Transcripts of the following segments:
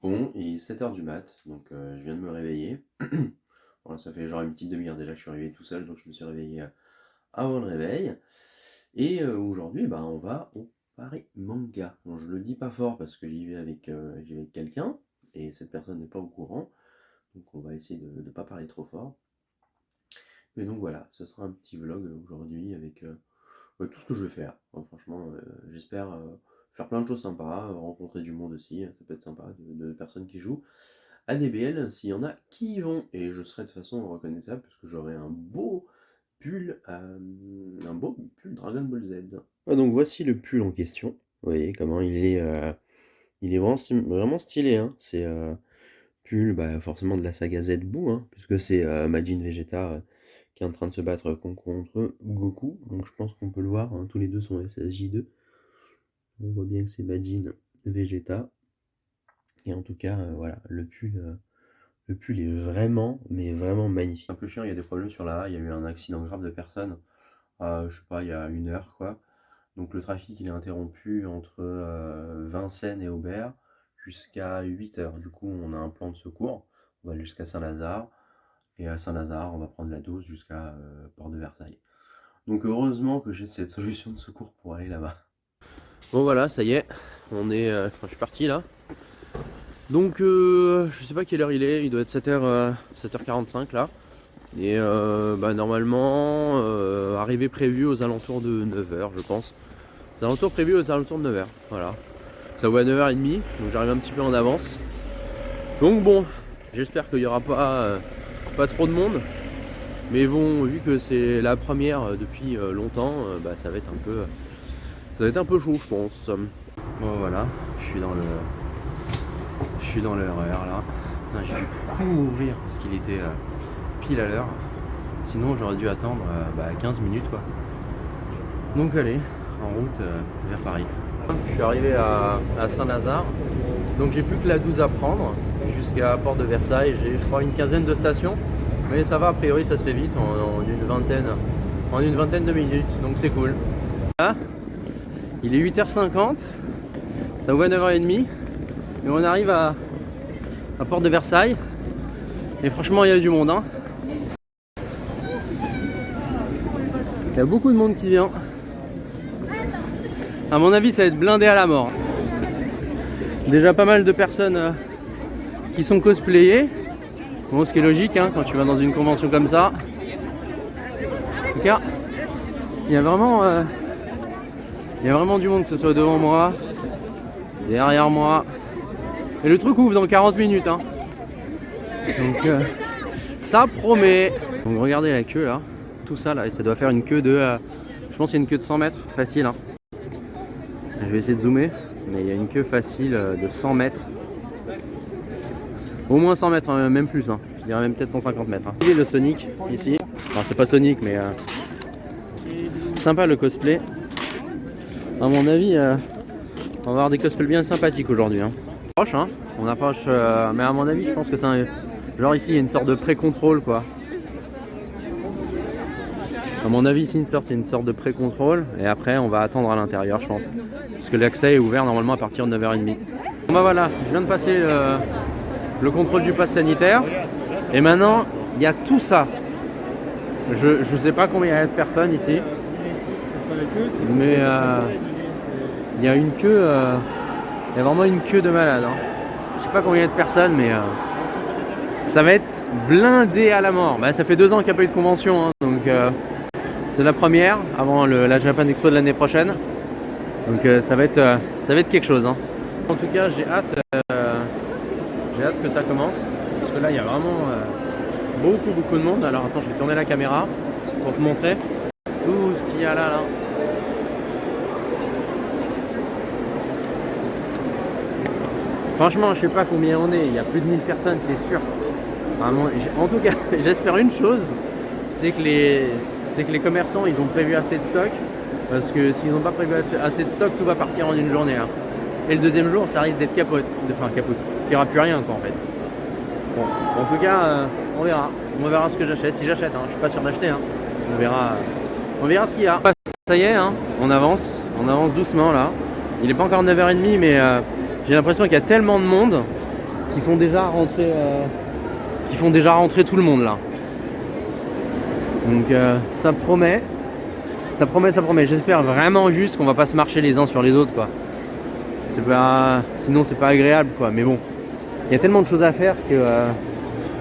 Bon, il est 7 h du mat, donc je viens de me réveiller. Voilà, ça fait genre une petite demi-heure déjà que je suis réveillé tout seul, donc je me suis réveillé avant le réveil. Et aujourd'hui, bah, on va au Paris Manga. Bon, je le dis pas fort parce que j'y vais avec quelqu'un, et cette personne n'est pas au courant, donc on va essayer de ne pas parler trop fort. Mais donc voilà, ce sera un petit vlog aujourd'hui avec tout ce que je vais faire. Enfin, franchement, j'espère faire plein de choses sympas, rencontrer du monde aussi, ça peut être sympa, de personnes qui jouent à DBL, s'il y en a qui y vont. Et je serai de toute façon reconnaissable puisque j'aurai un beau pull Dragon Ball Z. Ah, donc voici le pull en question. Vous voyez comment il est vraiment stylé, hein. C'est pull bah, forcément de la saga Z Buu, hein, puisque c'est Majin Vegeta qui est en train de se battre contre Goku. Donc je pense qu'on peut le voir, hein, tous les deux sont SSJ2. On voit bien que c'est Majin Vegeta. Et en tout cas, voilà, le pull est vraiment, mais vraiment magnifique. Un peu chiant, il y a des problèmes sur la A, il y a eu un accident grave de personne, je sais pas, il y a 1 heure quoi. Donc le trafic il est interrompu entre Vincennes et Aubert jusqu'à 8 h. Du coup, on a un plan de secours, on va aller jusqu'à Saint-Lazare. Et à Saint-Lazare, on va prendre la 12 jusqu'à Port de Versailles. Donc heureusement que j'ai cette solution de secours pour aller là-bas. Bon voilà, ça y est, je suis parti là. Donc je sais pas quelle heure il est, il doit être 7h45 là. Et bah, normalement, arrivée prévue aux alentours de 9 h je pense. Aux alentours prévus aux alentours de 9 h, voilà. Ça vaut à 9 h 30, donc j'arrive un petit peu en avance. Donc bon, j'espère qu'il n'y aura pas trop de monde. Mais bon, vu que c'est la première depuis longtemps, bah, ça va être un peu chaud je pense. Bon voilà, je suis dans l'heure là. J'ai dû courir parce qu'il était pile à l'heure. Sinon j'aurais dû attendre 15 minutes quoi. Donc allez, en route vers Paris. Je suis arrivé à Saint-Lazare. Donc j'ai plus que la 12 à prendre jusqu'à Port de Versailles. J'ai je crois une quinzaine de stations. Mais ça va, a priori ça se fait vite en une vingtaine de minutes. Donc c'est cool. Là, il est 8h50. Ça ouvre à 9h30. Et on arrive à Port de Versailles. Et franchement il y a du monde, hein. Il y a beaucoup de monde qui vient. À mon avis ça va être blindé à la mort. Déjà pas mal de personnes qui sont cosplayées. Bon, ce qui est logique hein, quand tu vas dans une convention comme ça. En tout cas, il y a vraiment du monde, que ce soit devant moi, derrière moi. Et le truc ouvre dans 40 minutes. Hein. Donc ça promet. Donc regardez la queue là. Tout ça là, ça doit faire une queue de... je pense qu'il y a une queue de 100 mètres, facile. Hein. Je vais essayer de zoomer. Mais il y a une queue facile de 100 mètres. Au moins 100 mètres, hein, même plus. Hein. Je dirais même peut-être 150 mètres. Hein. Le Sonic ici. Enfin, c'est pas Sonic, mais sympa le cosplay. À mon avis, on va avoir des cosplays bien sympathiques aujourd'hui. Hein. On approche, mais à mon avis, je pense que c'est un... Genre ici, il y a une sorte de pré-contrôle, quoi. À mon avis, ici, c'est une sorte de pré-contrôle. Et après, on va attendre à l'intérieur, je pense. Parce que l'accès est ouvert normalement à partir de 9h30. Bon bah voilà, je viens de passer le contrôle du pass sanitaire. Et maintenant, il y a tout ça. Je sais pas combien il y a de personnes ici. Mais il y a une queue. Il y a vraiment une queue de malade. Hein. Je sais pas combien il y a de personnes, mais ça va être blindé à la mort. Bah, ça fait 2 ans qu'il n'y a pas eu de convention. Hein, donc c'est la première avant la Japan Expo de l'année prochaine. Donc ça va être quelque chose. Hein. En tout cas, j'ai hâte que ça commence. Parce que là, il y a vraiment beaucoup de monde. Alors attends, je vais tourner la caméra pour te montrer tout ce qu'il y a là. Franchement, je sais pas combien on est. Il y a plus de 1000 personnes, c'est sûr. Vraiment, en tout cas, j'espère une chose, c'est que les commerçants, ils ont prévu assez de stock. Parce que s'ils n'ont pas prévu assez de stock, tout va partir en une journée. Hein. Et le deuxième jour, ça risque d'être capote. Il n'y aura plus rien quoi en fait. Bon, en tout cas, on verra. On verra ce que j'achète. Si j'achète, hein. Je suis pas sûr d'acheter. Hein. On verra ce qu'il y a. Ça y est, hein. On avance doucement là. Il n'est pas encore 9h30, mais j'ai l'impression qu'il y a tellement de monde qui font déjà rentrer tout le monde là. Donc ça promet. Ça promet. J'espère vraiment juste qu'on va pas se marcher les uns sur les autres quoi. Sinon c'est pas agréable quoi. Mais bon, il y a tellement de choses à faire que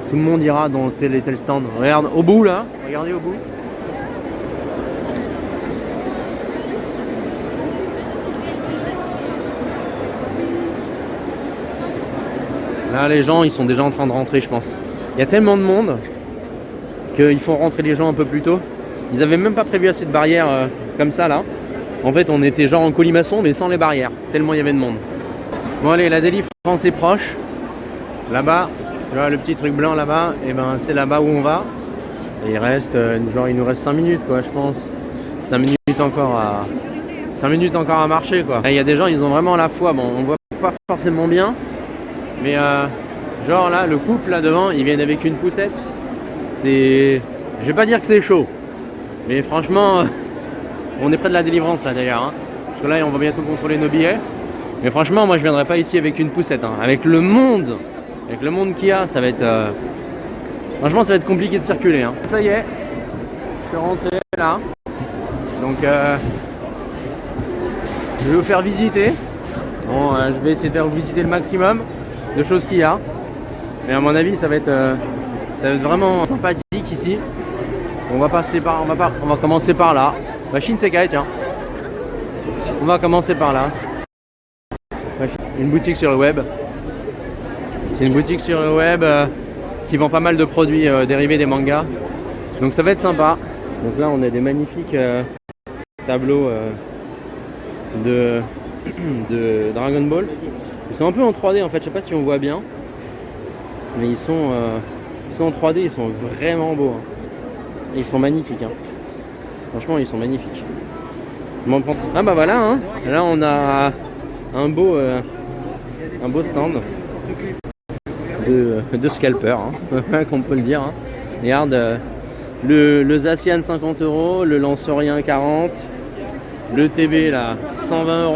tout le monde ira dans tel et tel stand. Regarde au bout là, regardez au bout. Là les gens ils sont déjà en train de rentrer je pense. Il y a tellement de monde qu'ils font rentrer les gens un peu plus tôt. Ils avaient même pas prévu assez de barrières comme ça là. En fait on était genre en colimaçon mais sans les barrières, tellement il y avait de monde. Bon allez, la Delivrance est proche. Là-bas, tu vois le petit truc blanc là-bas, et ben c'est là-bas où on va. Et il reste il nous reste 5 minutes quoi je pense. 5 minutes encore à marcher quoi. Il y a des gens ils ont vraiment la foi, bon on voit pas forcément bien. Mais genre là le couple là devant ils viennent avec une poussette. Je vais pas dire que c'est chaud. Mais franchement, on est près de la Délivrance là d'ailleurs. Hein. Parce que là, on va bientôt contrôler nos billets. Mais franchement, moi je viendrai pas ici avec une poussette. Hein. Avec le monde qu'il y a, ça va être. Franchement, ça va être compliqué de circuler. Hein. Ça y est, je suis rentré là. Donc, je vais vous faire visiter. Bon, je vais essayer de faire visiter le maximum de choses qu'il y a. Mais à mon avis, ça va être vraiment sympathique ici. On va commencer par là. Machine Sekai, tiens. On va commencer par là. Une boutique sur le web. C'est une boutique sur le web qui vend pas mal de produits dérivés des mangas. Donc ça va être sympa. Donc là on a des magnifiques tableaux de Dragon Ball. Ils sont un peu en 3D en fait, je sais pas si on voit bien. Mais ils sont en 3D, ils sont vraiment beaux. Hein. Et ils sont magnifiques. Hein. Franchement, ils sont magnifiques. Bon, ah bah voilà, hein. Là on a un beau stand de scalper, hein. Qu'on peut le dire. Hein. Regarde, le Zacian 50 €, le Lancerien 40, le TB là 120 €.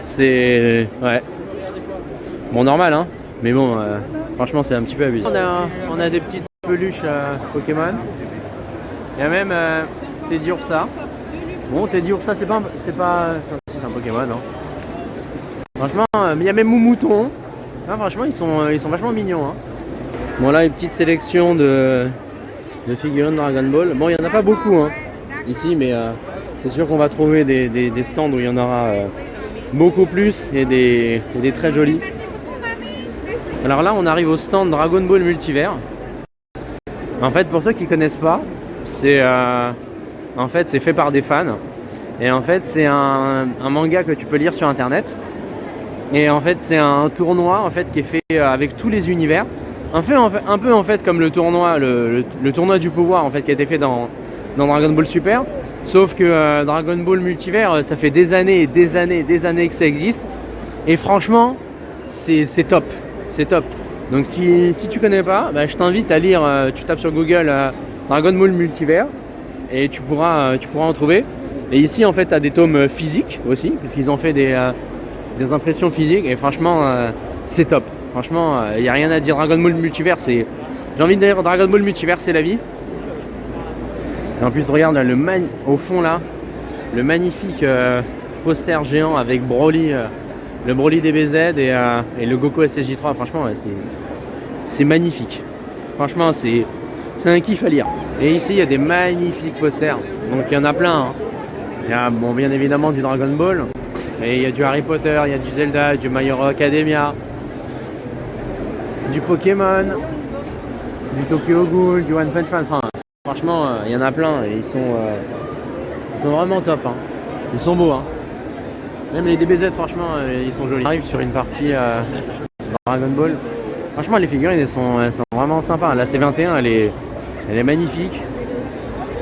C'est ouais. Bon normal hein. Mais bon, franchement c'est un petit peu abusé. On a des petites peluches Pokémon. Il y a même Teddy Ursa. Bon, Teddy Ursa c'est pas... Attends, c'est un Pokémon. Hein. Franchement, mais il y a même Moumouton. Ah, franchement, ils sont vachement mignons. Hein. Bon là, une petite sélection de figurines Dragon Ball. Bon, il n'y en a pas beaucoup hein, ici, mais c'est sûr qu'on va trouver des stands où il y en aura beaucoup plus et des très jolis. Alors là, on arrive au stand Dragon Ball Multivers. En fait, pour ceux qui connaissent pas, c'est fait par des fans. Et en fait, c'est un manga que tu peux lire sur internet. Et en fait, c'est un tournoi en fait qui est fait avec tous les univers. Un peu en fait comme le tournoi du pouvoir en fait qui a été fait dans Dragon Ball Super. Sauf que Dragon Ball Multivers, ça fait des années que ça existe. Et franchement, c'est top. C'est top. Donc si tu connais pas, bah, je t'invite à lire, tu tapes sur Google Dragon Ball Multivers et tu pourras en trouver. Et ici en fait tu as des tomes physiques aussi, parce qu'ils ont fait des impressions physiques et franchement c'est top. Franchement, il n'y a rien à dire. Dragon Ball Multivers, j'ai envie de dire Dragon Ball Multivers, c'est la vie. Et en plus regarde là, au fond là, le magnifique poster géant avec Broly. Le Broly DBZ et le Goku SSJ3, franchement, ouais, c'est magnifique. Franchement, c'est un kiff à lire. Et ici, il y a des magnifiques posters. Donc, il y en a plein. Hein. Il y a, bon, bien évidemment, du Dragon Ball. Et il y a du Harry Potter, il y a du Zelda, du My Hero Academia, du Pokémon, du Tokyo Ghoul, du One Punch Man. Enfin, franchement, il y en a plein. Et ils sont vraiment top. Hein. Ils sont beaux. Hein. Même les DBZ, franchement, ils sont jolis. On arrive sur une partie Dragon Ball. Franchement, les figurines, elles sont vraiment sympas. La C21, elle est magnifique.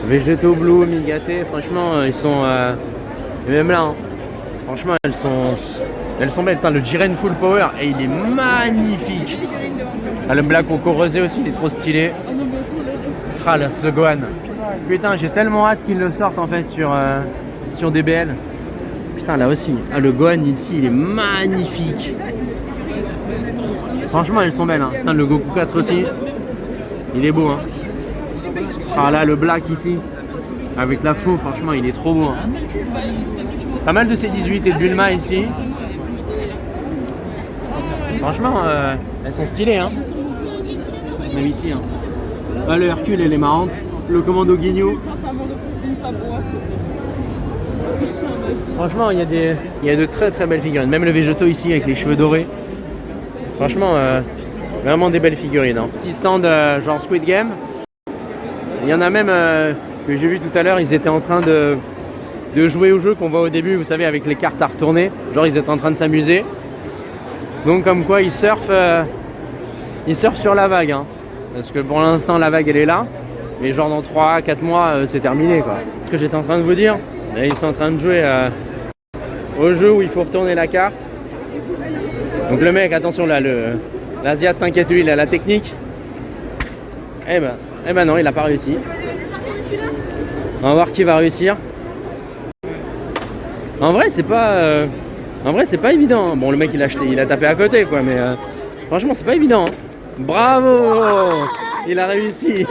Vegeto Blue, Migate, franchement, ils sont... et même là, hein, franchement, elles sont belles. Putain, le Jiren Full Power, et il est magnifique. Ah, le Black Coco Rosé aussi, il est trop stylé. Ah, là, ce Gohan. Putain, j'ai tellement hâte qu'ils le sortent, en fait, sur DBL. Putain, là aussi, le Gohan ici, il est magnifique. Franchement, elles sont belles. Hein. Putain, le Goku 4 aussi, il est beau. Hein. Ah là, le black ici, avec la faux, franchement, il est trop beau. Hein. Pas mal de C18 et de Bulma ici. Franchement, elles sont stylées. Hein. Même ici. Hein. Ah, le Hercule, elle est marrante. Le commando Guignol. Franchement, il y a de très très belles figurines. Même le Végéto ici avec les cheveux dorés. Franchement, vraiment des belles figurines. Hein. Petit stand genre Squid Game. Il y en a même que j'ai vu tout à l'heure, ils étaient en train de jouer au jeu qu'on voit au début, vous savez, avec les cartes à retourner. Genre, ils étaient en train de s'amuser. Donc, comme quoi, ils surfent sur la vague. Hein. Parce que pour l'instant, la vague, elle est là. Mais genre, dans 3-4 mois, c'est terminé, quoi. Ce que j'étais en train de vous dire, là, ils sont en train de jouer au jeu où il faut retourner la carte. Donc, le mec, attention, là, l'Asiat, t'inquiète, lui, il a la technique. Eh ben non, il n'a pas réussi. On va voir qui va réussir. En vrai, c'est pas évident. Bon, le mec, il a tapé à côté, quoi. Mais franchement, c'est pas évident. Hein. Bravo! Il a réussi.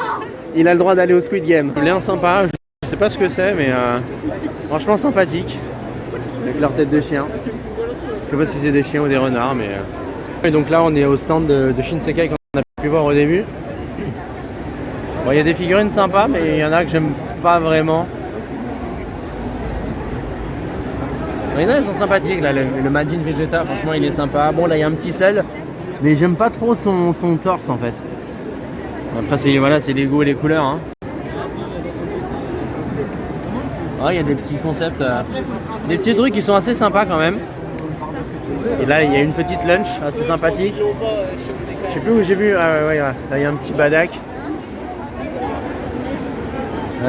Il a le droit d'aller au Squid Game. Il est un sympa. Je sais pas ce que c'est, mais franchement sympathique. Avec leur tête de chien. Je sais pas si c'est des chiens ou des renards, mais. Et donc là, on est au stand de Shinsekai qu'on a pu voir au début. Bon, il y a des figurines sympas, mais il y en a que j'aime pas vraiment. Il y en a, ils sont sympathiques. Là, le Majin Vegeta, franchement, il est sympa. Bon, là, il y a un petit sel, mais j'aime pas trop son torse en fait. Après, c'est les goûts et les couleurs. Hein. Il y a des petits concepts, des petits trucs qui sont assez sympas quand même. Et là, il y a une petite lunch assez sympathique. Je sais plus où j'ai vu. Ah ouais, là, il y a un petit badak.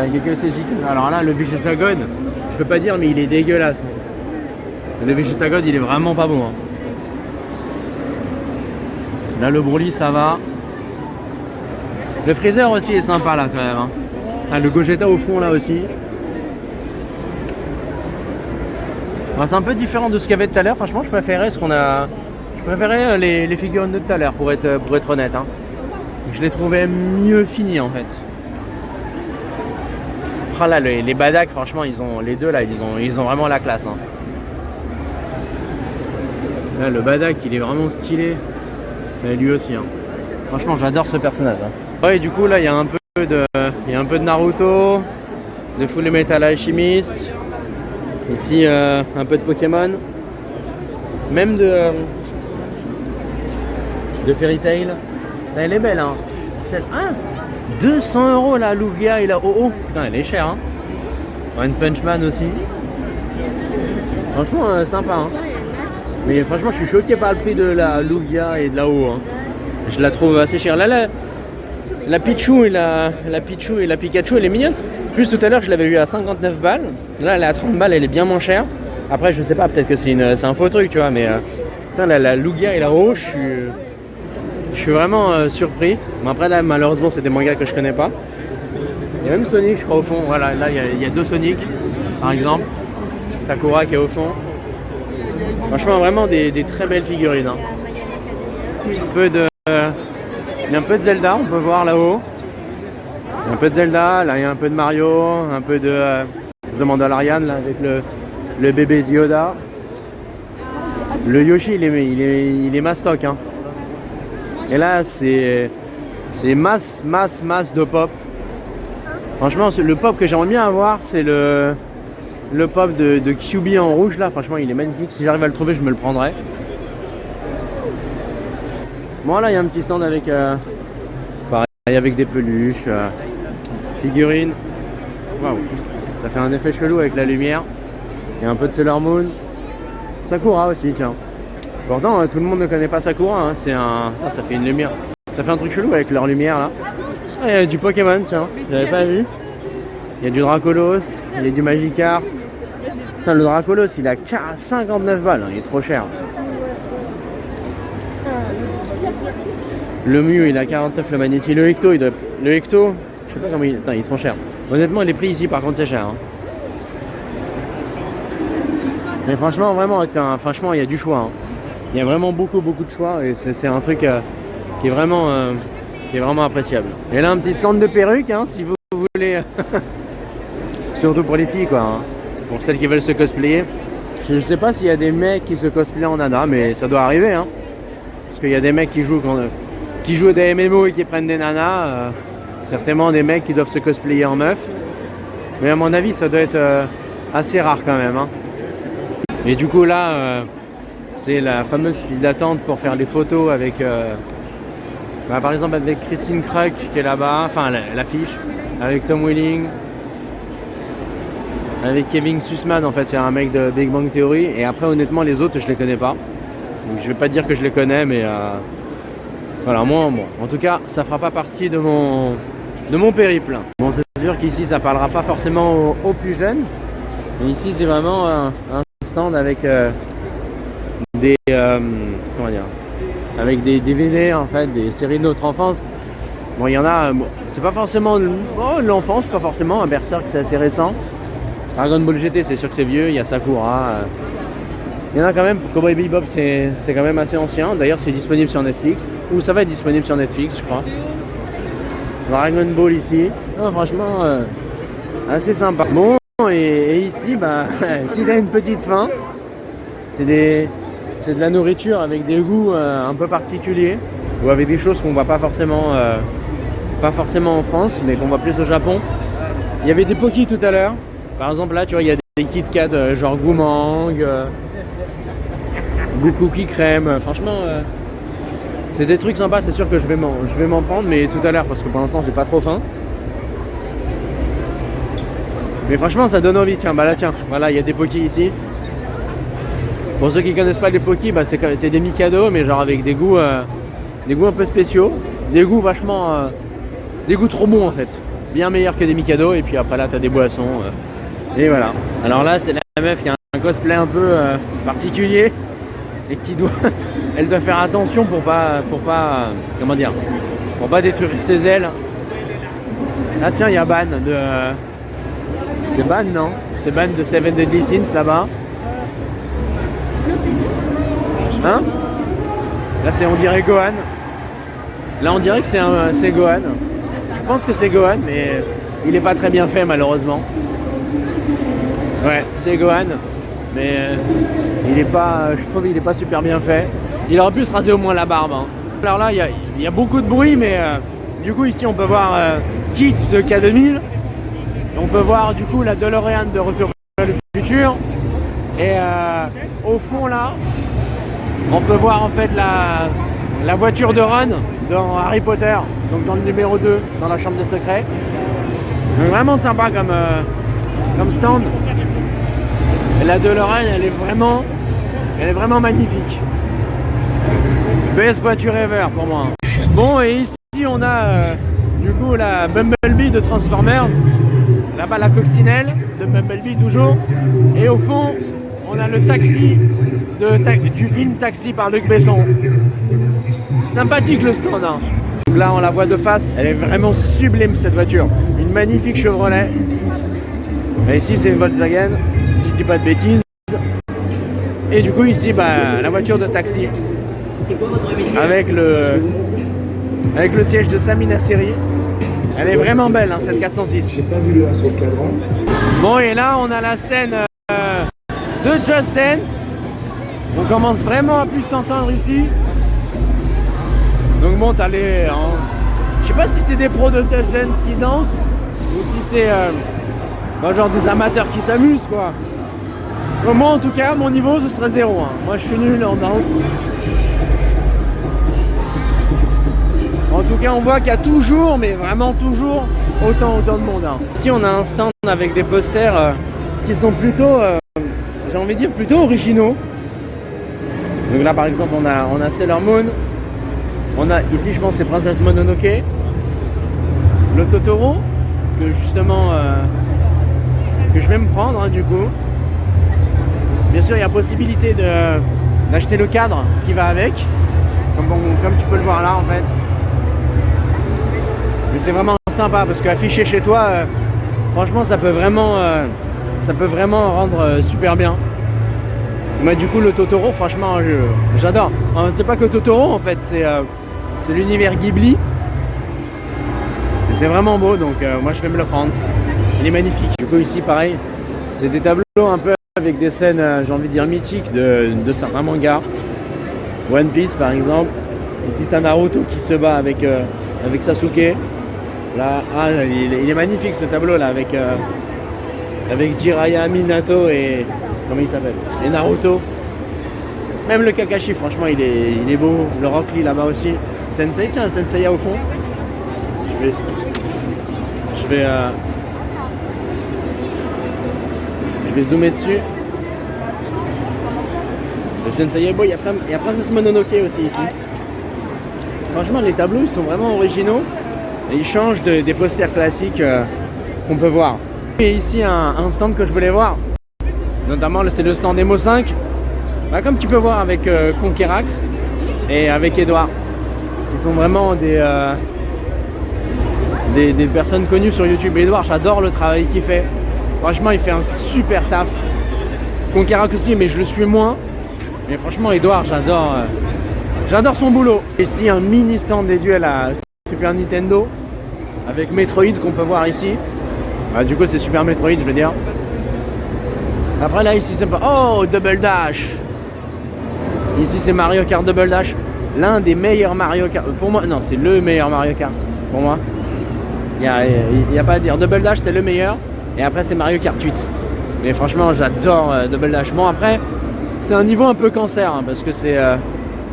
Il y a que ces gigs. Alors là, le Vegeta God, je peux pas dire, mais il est dégueulasse. Le Vegeta God, il est vraiment pas bon. Hein. Là, le Broly, ça va. Le Freezer aussi est sympa là quand même. Hein. Ah, le Gogeta au fond là aussi. Bon, c'est un peu différent de ce qu'il y avait tout à l'heure. Franchement, je préférais les figurines de tout à l'heure pour être honnête. Hein. Je les trouvais mieux finis en fait. Ah là, les Badak, franchement, les deux là, ils ont vraiment la classe. Hein. Là, le Badak, il est vraiment stylé. Et lui aussi. Hein. Franchement, j'adore ce personnage. Hein. Ouais, et du coup, là, il y a un peu de Naruto, de Full Metal Alchemist. Ici, un peu de Pokémon. Même de Fairy Tail. Là, elle est belle, hein. 200 € la Lugia et la OO. Putain, elle est chère, hein. One Punch Man aussi. Franchement, sympa, hein. Mais franchement, je suis choqué par le prix de la Lugia et de la OO. Hein. Je la trouve assez chère. Là, la Pichu et la Pikachu, elle est mignonne. Plus tout à l'heure, je l'avais vue à 59 balles. Là, elle est à 30 balles, elle est bien moins chère. Après, je sais pas, peut-être que c'est un faux truc, tu vois. Mais putain, la Lugia et la OO, je suis vraiment surpris. Mais après, là, malheureusement, c'est des mangas que je connais pas. Il y a même Sonic, je crois, au fond. Voilà, là, il y a deux Sonic, par exemple. Sakura qui est au fond. Franchement, vraiment des très belles figurines. Hein. Il y a un peu de Zelda, on peut voir là-haut. Il y a un peu de Zelda, là il y a un peu de Mario, un peu de The Mandalorian là, avec le bébé Yoda. Le Yoshi, il est mastoc. Hein. Et là, c'est masse de pop. Franchement, le pop que j'aimerais bien avoir, c'est le pop de QB en rouge là. Franchement, il est magnifique. Si j'arrive à le trouver, je me le prendrai. Bon, là, il y a un petit stand avec, pareil, avec des peluches, figurines. Waouh, ça fait un effet chelou avec la lumière. Il y a un peu de Sailor Moon. Sakura aussi, tiens. Pourtant, tout le monde ne connaît pas Sakura. Hein. Ça fait une lumière. Ça fait un truc chelou avec leur lumière là. Ah, il y a du Pokémon, tiens. J'avais pas vu. Il y a du Dracolos. Il y a du Magikarp. Putain, le Dracolos, il a 59 balles. Hein. Il est trop cher. Le Mew, il a 49, le Magnéti. Le Hecto, je sais pas comment Attends, ils sont chers. Honnêtement, les prix ici, par contre, c'est cher. Hein. Mais franchement, vraiment, franchement, il y a du choix. Hein. Il y a vraiment beaucoup de choix et c'est un truc qui est vraiment appréciable. Et là un petit stand de perruques hein, si vous voulez. Surtout pour les filles quoi. Hein. C'est pour celles qui veulent se cosplayer. Je sais pas s'il y a des mecs qui se cosplayent en nana, mais ça doit arriver hein. Parce qu'il y a des mecs qui jouent à des MMO et qui prennent des nanas. Certainement des mecs qui doivent se cosplayer en meuf. Mais à mon avis ça doit être assez rare quand même hein. Et du coup là c'est la fameuse file d'attente pour faire les photos avec par exemple avec Christine Kruk qui est là-bas, enfin l'affiche, avec Tom Welling, avec Kevin Sussman en fait, c'est un mec de Big Bang Theory. Et après honnêtement les autres je les connais pas. Donc je vais pas dire que je les connais mais voilà, moi bon, en tout cas ça fera pas partie de mon périple. Bon c'est sûr qu'ici ça parlera pas forcément aux plus jeunes. Mais ici c'est vraiment un stand avec des comment dire, avec des DVD en fait, des séries de notre enfance. Bon il y en a, bon, c'est pas forcément l'enfance, pas forcément, un Berserk c'est assez récent. Dragon Ball GT c'est sûr que c'est vieux, il y a Sakura. Il y en a quand même, Cowboy Bebop c'est quand même assez ancien, d'ailleurs c'est disponible sur Netflix, ou ça va être disponible sur Netflix je crois. Dragon Ball ici, non, franchement assez sympa. Bon et ici bah si t'as une petite faim, c'est de la nourriture avec des goûts un peu particuliers, ou avec des choses qu'on voit pas forcément en France, mais qu'on voit plus au Japon. Il y avait des Poki tout à l'heure. Par exemple là, tu vois, il y a des Kit Kat genre goût mangue, goût cookie crème. Franchement, c'est des trucs sympas. C'est sûr que je vais m'en prendre, mais tout à l'heure parce que pour l'instant, c'est pas trop faim. Mais franchement, ça donne envie. Tiens, bah là, tiens, voilà, il y a des Poki ici. Pour ceux qui connaissent pas les Poki, bah c'est des Mikado, mais genre avec des goûts un peu spéciaux, des goûts vachement, des goûts trop bons en fait, bien meilleurs que des Mikado. Et puis après là, t'as des boissons. Et voilà. Alors là, c'est la meuf qui a un cosplay un peu particulier et qui elle doit faire attention pour pas, comment dire, pour pas détruire ses ailes. Ah tiens, il y a Ban de, c'est Ban non? C'est Ban de Seven Deadly Sins là-bas. Hein? Là c'est on dirait Gohan. Là on dirait que c'est Gohan. Je pense que c'est Gohan mais il est pas très bien fait malheureusement. Ouais c'est Gohan. Mais il est pas, je trouve il est pas super bien fait. Il aurait pu se raser au moins la barbe hein. Alors là il y a beaucoup de bruit mais du coup ici on peut voir Kit de K2000. On peut voir du coup la DeLorean de Retour vers le futur. Et au fond là on peut voir en fait la voiture de Ron dans Harry Potter, donc dans le numéro 2, dans la chambre des secrets. Donc vraiment sympa comme stand. Et la DeLorean elle est vraiment magnifique. Best voiture ever pour moi. Bon et ici on a du coup la Bumblebee de Transformers. Là-bas la coccinelle de Bumblebee toujours. Et au fond on a le taxi du film Taxi par Luc Besson. Sympathique le stand hein. Là on la voit de face, elle est vraiment sublime cette voiture. Une magnifique Chevrolet. Et ici c'est une Volkswagen, si je dis pas de bêtises. Et du coup ici bah, la voiture de taxi. Avec le siège de Sami Nasseri. Elle est vraiment belle hein, cette 406. Bon et là on a la scène de Just Dance. On commence vraiment à plus s'entendre ici. Donc bon t'as les... je sais pas si c'est des pros de Just Dance qui dansent ou si c'est genre des amateurs qui s'amusent quoi. Donc, moi en tout cas mon niveau ce serait 0 hein. Moi je suis nul en danse. En tout cas on voit qu'il y a toujours, mais vraiment toujours, autant de monde hein. Ici on a un stand avec des posters qui sont plutôt, j'ai envie de dire plutôt originaux. Donc là par exemple on a Sailor Moon. On a ici je pense c'est Princesse Mononoke. Le Totoro, que justement que je vais me prendre hein, du coup. Bien sûr il y a possibilité d'acheter le cadre qui va avec. Comme tu peux le voir là en fait. Mais c'est vraiment sympa parce qu'afficher chez toi, franchement ça peut vraiment rendre super bien. Mais du coup, le Totoro, franchement, j'adore. C'est pas que le Totoro, en fait, c'est l'univers Ghibli. C'est vraiment beau, donc moi je vais me le prendre. Il est magnifique. Du coup, ici, pareil, c'est des tableaux un peu avec des scènes, j'ai envie de dire, mythiques de certains mangas. One Piece, par exemple. Ici, t'as Naruto qui se bat avec Sasuke. Là, il est magnifique ce tableau là avec Jiraiya, Minato et comment il s'appelle, et Naruto. Même le Kakashi, franchement, il est beau. Le Rock Lee là-bas aussi. Sensei, tiens, Senseiya au fond. Je vais zoomer dessus. Le Sensei est beau. Il y a Princess Mononoke aussi ici. Franchement, les tableaux ils sont vraiment originaux et ils changent des posters classiques qu'on peut voir. Et ici un stand que je voulais voir, notamment c'est le stand Emo 5, bah, comme tu peux voir avec Conquerax et avec Edouard, qui sont vraiment des personnes connues sur YouTube. Edouard, j'adore le travail qu'il fait. Franchement, il fait un super taf. Conquerax aussi, mais je le suis moins. Mais franchement, Edouard, j'adore son boulot. Ici, un mini stand dédié à la Super Nintendo avec Metroid qu'on peut voir ici. Bah, du coup, c'est Super Metroid, je veux dire. Après, là, ici, c'est pas. Oh, Double Dash. Ici, c'est Mario Kart Double Dash. L'un des meilleurs Mario Kart. Pour moi, non, c'est le meilleur Mario Kart. Pour moi. Il n'y a pas à dire. Double Dash, c'est le meilleur. Et après, c'est Mario Kart 8. Mais franchement, j'adore Double Dash. Bon, après, c'est un niveau un peu cancer. Hein, parce que c'est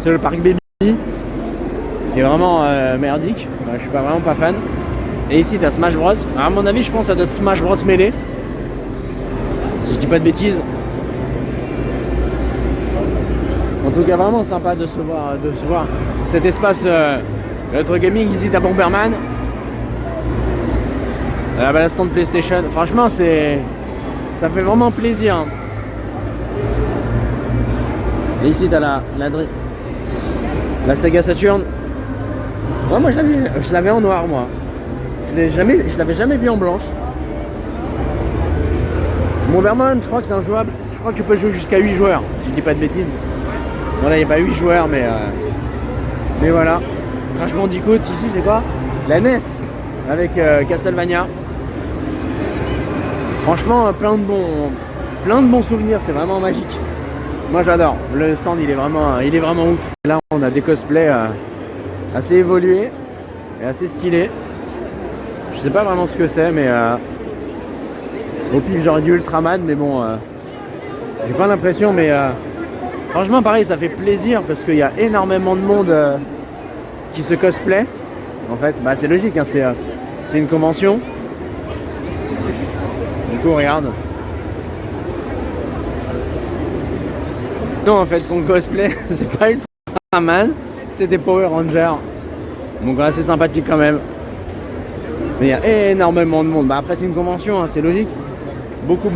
le parc Baby. Qui est vraiment merdique. Bah, je suis vraiment pas fan. Et ici, tu as Smash Bros. Alors, à mon avis, je pense à de Smash Bros Melee. Si je dis pas de bêtises. En tout cas, vraiment sympa de se voir. Cet espace retro gaming. Ici, tu as Bomberman. La stand PlayStation. Franchement, ça fait vraiment plaisir. Et ici, tu as la Sega Saturn. Ouais, moi, je l'avais en noir, moi. Je l'avais jamais vu en blanche. Bomberman, je crois que c'est injouable. Je crois que tu peux jouer jusqu'à 8 joueurs, si je dis pas de bêtises. Voilà, il n'y a pas 8 joueurs, mais voilà. Crash Bandicoot, ici, c'est quoi? La NES, avec Castlevania. Franchement, plein de bons souvenirs, c'est vraiment magique. Moi, j'adore. Le stand, il est vraiment ouf. Là, on a des cosplays assez évolués et assez stylés. Je sais pas vraiment ce que c'est, mais au pire j'aurais du Ultraman, mais bon, j'ai pas l'impression. Mais franchement, pareil, ça fait plaisir parce qu'il y a énormément de monde qui se cosplay. En fait, bah, c'est logique, hein, c'est une convention. Du coup, regarde. Non, en fait, son cosplay, c'est pas Ultraman, c'est des Power Rangers. Donc là, c'est sympathique quand même. Mais il y a énormément de monde. Bah, après, c'est une convention, hein, c'est logique. Beaucoup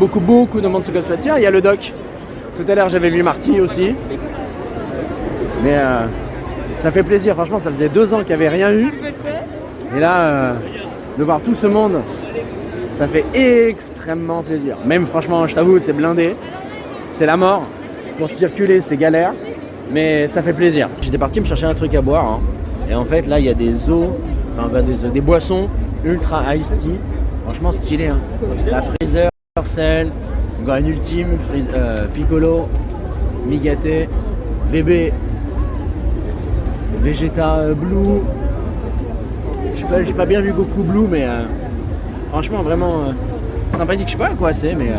de monde se cosplay. Tiens, il y a le doc. Tout à l'heure, j'avais vu Marty aussi. Mais ça fait plaisir. Franchement, ça faisait 2 ans qu'il n'y avait rien eu. Et là, de voir tout ce monde, ça fait extrêmement plaisir. Même, franchement, je t'avoue, c'est blindé. C'est la mort. Pour circuler, c'est galère. Mais ça fait plaisir. J'étais parti me chercher un truc à boire. Hein. Et en fait, là, il y a des boissons ultra iced tea. Franchement, stylé. Hein. La Freezer, Cell, Grand Ultime, Piccolo, Migate, VB, Vegeta Blue. J'ai pas bien vu Goku Blue, mais franchement, vraiment sympathique. Je sais pas à quoi c'est, mais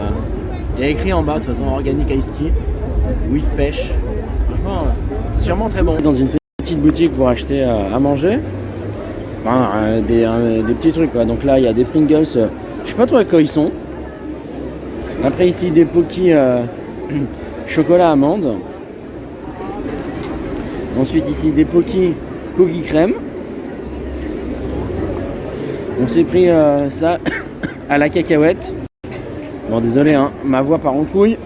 il y a écrit en bas, de toute façon, Organic Iced Tea, with pêche. Franchement, c'est sûrement très bon. Dans une petite boutique pour acheter à manger. Enfin, des petits trucs quoi. Donc là il y a des Pringles, je sais pas trop à quoi ils sont. Après ici des Pocky chocolat amande. Ensuite ici des Pocky cookie crème. On s'est pris ça à la cacahuète. Bon désolé hein, ma voix part en couille.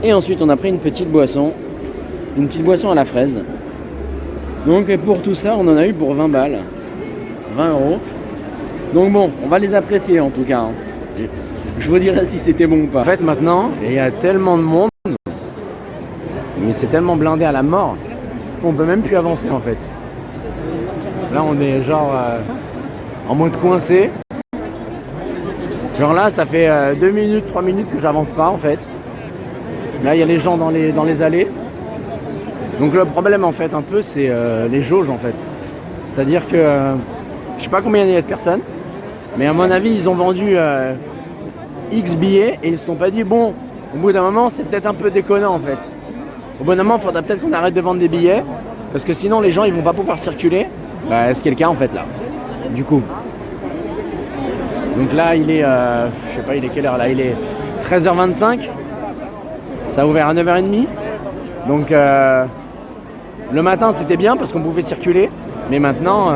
Et ensuite on a pris une petite boisson à la fraise. Donc pour tout ça on en a eu pour 20 balles. 20 €. Donc bon, on va les apprécier en tout cas. Hein. Je vous dirai si c'était bon ou pas. En fait maintenant, il y a tellement de monde mais c'est tellement blindé à la mort qu'on peut même plus avancer en fait. Là on est genre en mode coincé. Genre là ça fait 2 minutes, 3 minutes que j'avance pas en fait. Là il y a les gens dans les allées. Donc le problème en fait un peu c'est les jauges en fait. C'est-à-dire que je sais pas combien il y a de personnes, mais à mon avis ils ont vendu X billets et ils se sont pas dit bon, au bout d'un moment c'est peut-être un peu déconnant en fait. Au bout d'un moment il faudra peut-être qu'on arrête de vendre des billets parce que sinon les gens ils vont pas pouvoir circuler. Bah, c'est le cas en fait là. Du coup. Donc là il est je sais pas il est quelle heure là, il est 13h25. Ça a ouvert à 9h30. Donc le matin c'était bien parce qu'on pouvait circuler, mais maintenant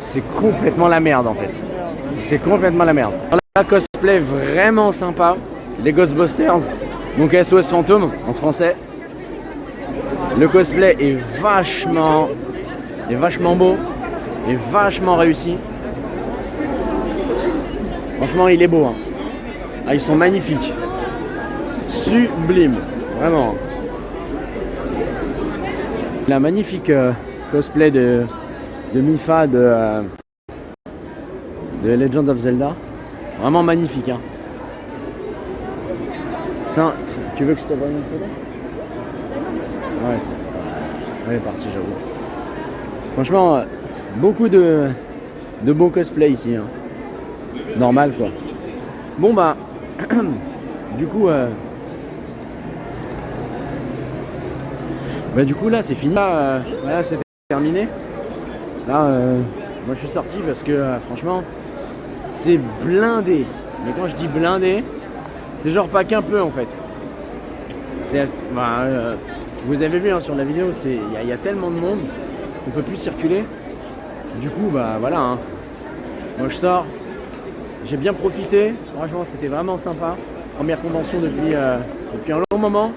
c'est complètement la merde en fait. C'est complètement la merde. La cosplay vraiment sympa, les Ghostbusters, donc SOS Fantôme en français. Le cosplay est vachement beau, est vachement réussi. Franchement il est beau. Hein. Ah, ils sont magnifiques. Sublime, vraiment. La magnifique cosplay de Mipha de Legend of Zelda. Vraiment magnifique. Hein. Ça, tu veux que je te voie une photo? Ouais. Elle est partie, j'avoue. Franchement, beaucoup de beaux cosplays ici. Hein. Normal quoi. Bon bah, du coup... Bah du coup là c'est fini, voilà c'est terminé. Là moi je suis sorti parce que franchement c'est blindé. Mais quand je dis blindé, c'est genre pas qu'un peu en fait. Vous avez vu hein, sur la vidéo, il y a tellement de monde qu'on peut plus circuler. Du coup bah voilà. Hein. Moi je sors, j'ai bien profité. Franchement c'était vraiment sympa. Première convention depuis un long moment.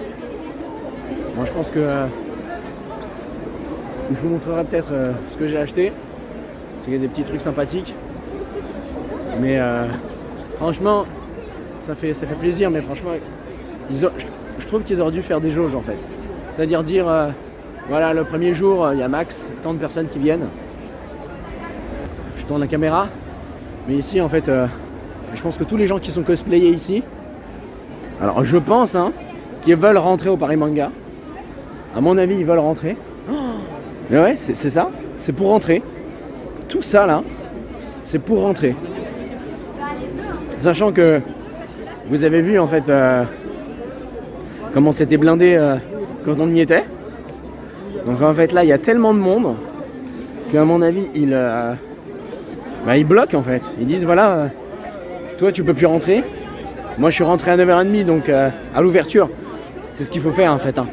Moi je pense que je vous montrerai peut-être ce que j'ai acheté. Il y a des petits trucs sympathiques. Mais franchement, ça fait plaisir. Mais franchement, je trouve qu'ils auraient dû faire des jauges en fait. C'est-à-dire dire, voilà, le premier jour, il y a max tant de personnes qui viennent. Je tourne la caméra. Mais ici, en fait, je pense que tous les gens qui sont cosplayés ici, alors je pense qu'ils veulent rentrer au Paris Manga. À mon avis, ils veulent rentrer. Mais ouais, c'est ça. C'est pour rentrer. Tout ça là, c'est pour rentrer. Sachant que vous avez vu en fait comment c'était blindé quand on y était. Donc en fait là, il y a tellement de monde qu'à mon avis, ils bloquent en fait. Ils disent voilà, toi tu peux plus rentrer. Moi je suis rentré à 9h30 donc à l'ouverture. C'est ce qu'il faut faire en fait. Hein.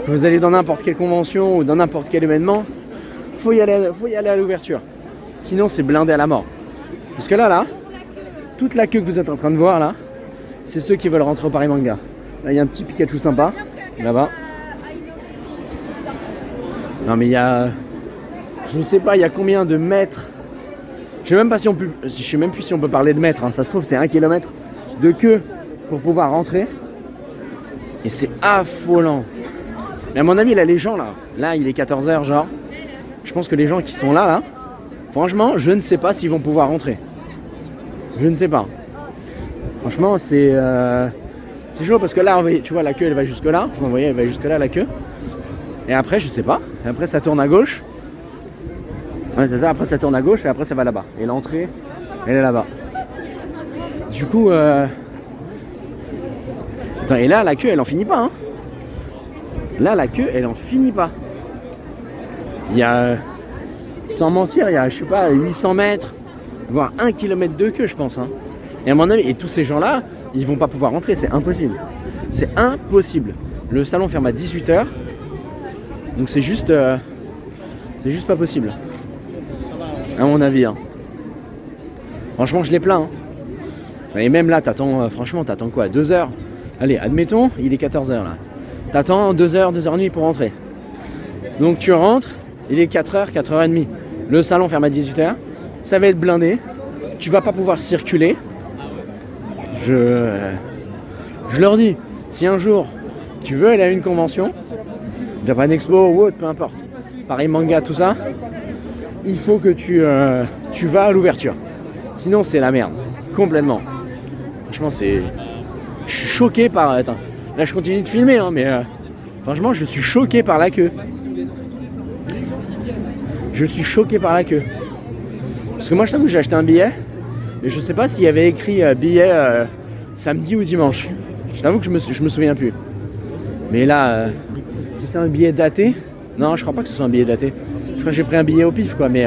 Vous allez dans n'importe quelle convention ou dans n'importe quel événement, faut y aller à l'ouverture. Sinon c'est blindé à la mort. Parce que là, toute la queue que vous êtes en train de voir là, c'est ceux qui veulent rentrer au Paris Manga. Là il y a un petit Pikachu sympa, là-bas. Non mais il y a, je ne sais pas, il y a combien de mètres. Je sais même pas si on peut, je sais même plus si on peut parler de mètres. Hein. Ça se trouve c'est 1 kilomètre de queue pour pouvoir rentrer. Et c'est affolant. Mais à mon avis, là, les gens, là, il est 14h, genre. Je pense que les gens qui sont là, franchement, je ne sais pas s'ils vont pouvoir rentrer. Je ne sais pas. Franchement, c'est chaud parce que là, tu vois, la queue, elle va jusque là. Vous voyez, elle va jusque là, la queue. Et après, je sais pas. Et après, ça tourne à gauche. Ouais, c'est ça. Après, ça tourne à gauche et après, ça va là-bas. Et l'entrée, elle est là-bas. Du coup, attends, et là, la queue, elle en finit pas, hein. Là, la queue, elle en finit pas. Il y a, sans mentir, il y a, je sais pas, 800 mètres, voire 1 kilomètre de queue, je pense. Hein. Et à mon avis, et tous ces gens-là, ils vont pas pouvoir rentrer, c'est impossible. C'est impossible. Le salon ferme à 18h. Donc c'est juste pas possible. À mon avis. Hein. Franchement, je l'ai plein. Hein. Et même là, t'attends quoi, 2 heures? Allez, admettons, il est 14h là. T'attends 2h, 2h30 pour rentrer. Donc tu rentres, il est 4h, 4h30. Le salon ferme à 18h. Ça va être blindé. Tu vas pas pouvoir circuler. Je leur dis, si un jour tu veux aller à une convention, Japan Expo ou autre, peu importe. Paris Manga, tout ça. Il faut que tu vas à l'ouverture. Sinon, c'est la merde. Complètement. Franchement, c'est... Je suis choqué par... Attends. Là, je continue de filmer, hein, mais... Franchement, je suis choqué par la queue. Je suis choqué par la queue. Parce que moi, je t'avoue que j'ai acheté un billet. Mais je sais pas s'il y avait écrit billet samedi ou dimanche. Je t'avoue que je me souviens plus. Mais là, si c'est un billet daté... Non, je crois pas que ce soit un billet daté. Je crois que j'ai pris un billet au pif, quoi. Mais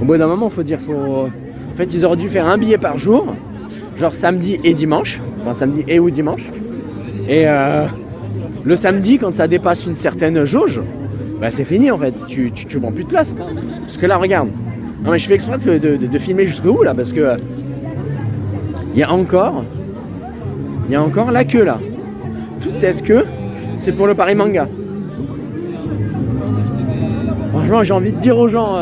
au bout d'un moment, faut dire... En fait, ils auraient dû faire un billet par jour. Genre samedi et dimanche. Enfin, samedi et ou dimanche. Et le samedi, quand ça dépasse une certaine jauge, bah c'est fini en fait. Tu prends plus de place. Parce que là, regarde. Non, mais je fais exprès de filmer jusqu'au bout là. Parce que... Il y a encore la queue là. Toute cette queue, c'est pour le Paris Manga. Franchement, j'ai envie de dire aux gens...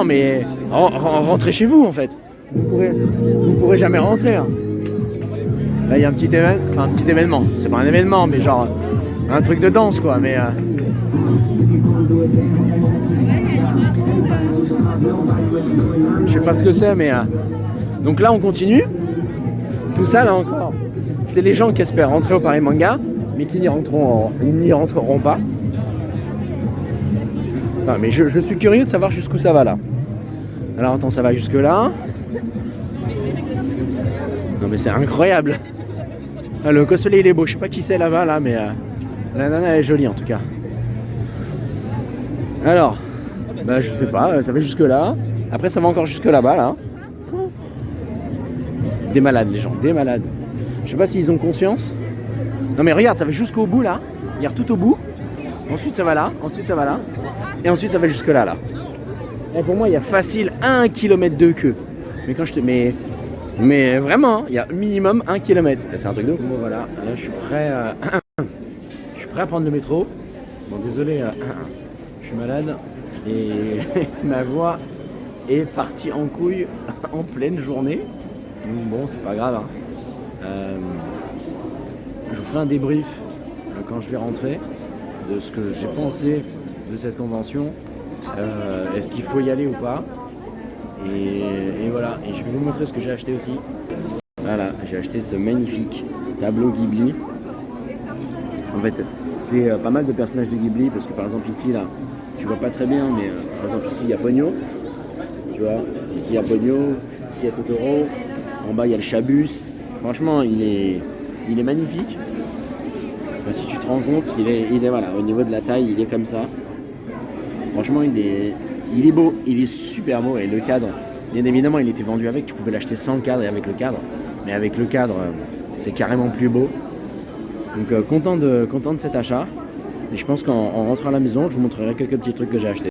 mais rentrez chez vous en fait. Vous pourrez jamais rentrer. Hein. Là, il y a un petit événement. C'est pas un événement, mais genre un truc de danse, quoi. Mais je sais pas ce que c'est, mais donc là, on continue. Tout ça, là encore, c'est les gens qui espèrent rentrer au Paris Manga, mais qui n'y rentreront pas. Enfin, mais je suis curieux de savoir jusqu'où ça va là. Alors attends, ça va jusque là. Non mais c'est incroyable. Ah, le cosplay il est beau, je sais pas qui c'est là-bas là, mais la nana elle est jolie en tout cas. Alors, bah je sais pas, ça va jusque là. Après ça va encore jusque là-bas là. Des malades les gens, des malades. Je sais pas s'ils ont conscience. Non mais regarde, ça va jusqu'au bout là. Regarde tout au bout. Ensuite ça va là, ensuite ça va là. Et ensuite ça va jusque là là. Et pour moi il y a facile 1 km de queue. Mais quand je te... Mais vraiment, il y a minimum 1 km. C'est un truc de ouf. Bon voilà, là je suis prêt à prendre le métro. Bon désolé, je suis malade. Et ma voix est partie en couille en pleine journée. Donc bon, c'est pas grave. Hein. Je vous ferai un débrief quand je vais rentrer de ce que j'ai pensé de cette convention. Est-ce qu'il faut y aller ou pas? Et voilà, et je vais vous montrer ce que j'ai acheté aussi. Voilà, j'ai acheté ce magnifique tableau Ghibli. En fait, c'est pas mal de personnages de Ghibli, parce que par exemple ici, là, tu vois pas très bien, mais par exemple ici, il y a Ponyo. Tu vois, ici il y a Ponyo, ici il y a Totoro. En bas, il y a le Chabus. Franchement, il est magnifique. Enfin, si tu te rends compte, il est voilà, au niveau de la taille, il est comme ça. Franchement, il est beau, il est super beau. Et le cadre, bien évidemment, il était vendu avec. Tu pouvais l'acheter sans le cadre et avec le cadre. Mais avec le cadre, c'est carrément plus beau. Donc content de cet achat. Et je pense qu'en rentrant à la maison, je vous montrerai quelques petits trucs que j'ai achetés.